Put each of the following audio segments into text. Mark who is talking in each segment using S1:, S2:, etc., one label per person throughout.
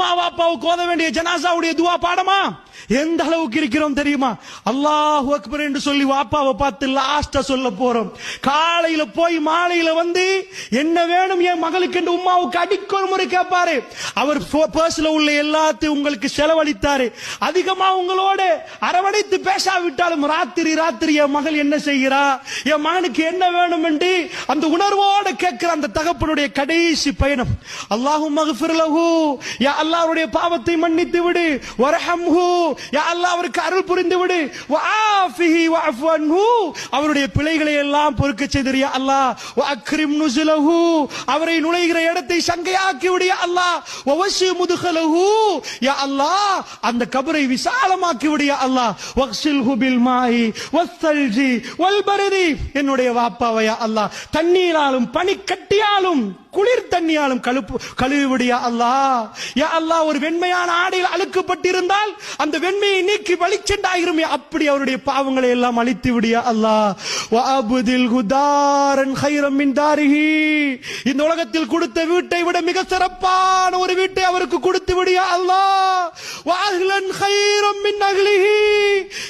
S1: உம்மா வாப்பாவுக்கு ஓத வேண்டிய ஜனாசாவுடைய துவா பாடமா எந்த அளவுக்கு இருக்கிறோம் தெரியுமா? அல்லாஹு அக்பர் என்று சொல்லி வாப்பாவை பார்த்து லாஸ்டா சொல்ல போறோம். காலையில போய் மாலையில வந்து என்ன வேணும் என் மகளுக்கு என்று உம்மாவுக்கு அடிக்கொரு முறை கேட்பாரு. அவர் பர்ஸ்ல உள்ள எல்லாத்தையும் உங்களுக்கு செலவழித்தாரு. அதிகமா உங்களோட அரவணைத்து பேசாவிட்டாலும் ராத்திரி ராத்திரி என் மகள் என்ன செய்கிறா, என் மகனுக்கு என்ன வேணும் என்று அந்த உணர்வோடு கேட்கிற அந்த தகப்பனுடைய கடைசி பயணம். அல்லாஹும்ம அக்ஃபிர் லஹு, யா அல்லாஹ் அவருடைய பாவத்தை மன்னித்து விடு. வர்ஹம்ஹு, யா அல்லாஹ் அவருக்கு அருள் புரிந்து விடு. வஆஃபிஹி வஅஃபு அன்ஹு, அவருடைய பிழைகளை எல்லாம் பொறுக்க செய்திரு யா அல்லாஹ். வஅக்ரிம் நுஸுலஹு, அவரை நுழைகிற இடத்தை சங்கையாக்கி விடு யா அல்லாஹ். வவஸி முத்கலஹு, யா அல்லாஹ் அந்த கபரை விசாலமாக்கி விடு யா அல்லாஹ். வக்ஸில்ஹு பில் மாஇ வஸ்ஸல்ஜி வல் பரதி, என்னுடைய வாப்பாவை யா அல்லாஹ் தண்ணீராலும் பனிக்கட்டியாலும் குளிர் தண்ணியாலும் கழுவி விடு யா அல்லாஹ். யா அல்லாஹ் ஒரு வெண்மையான ஆடையில் அழுக்கப்பட்டிருந்தால் அந்த வெண்மையை நீக்கி வலிச்செண்டாயிரும், அப்படி அவருடைய பாவங்களை எல்லாம் அழித்து விடு யா அல்லாஹ். வஅப்தில் ஹுதாரன் கைரம் மின் தாரிஹி, இந்த உலகத்தில் கொடுத்த வீட்டை விட மிக சிறப்பான ஒரு வீட்டை அவருக்கு கொடுத்து விடு யா அல்லாஹ். வஅஹ்லன் கைரம் மின் அஹ்லிஹி,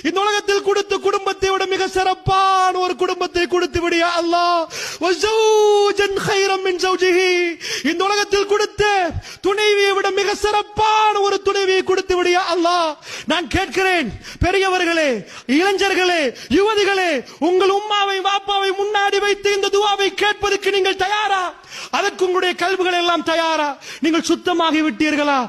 S1: இந்த உலகத்தில் கொடுத்த குடும்பத்தை விட மிக சிறப்பான ஒரு குடும்பத்தை கொடுத்து விடு யா அல்லாஹ். வஸௌஜன் கைரம் மின் ஜௌஜிஹி, இந்த உலகத்தில் கொடுத்த துணைவியை விட மிக சிறப்பான ஒரு துணைவியை கொடுத்து விடு யா அல்லாஹ். நான் கேட்கிறேன், பெரியவர்களே, இளைஞர்களே, யுவதிகளே, உங்கள் உம்மாவை வாப்பாவை முன்னாடி வைத்து இந்த துஆவை கேட்பதற்கு நீங்கள் தயாரா? அதற்கு உங்களுடைய கல்விகள் எல்லாம் தயாரா? நீங்கள் சுத்தமாகி விட்டீர்களா?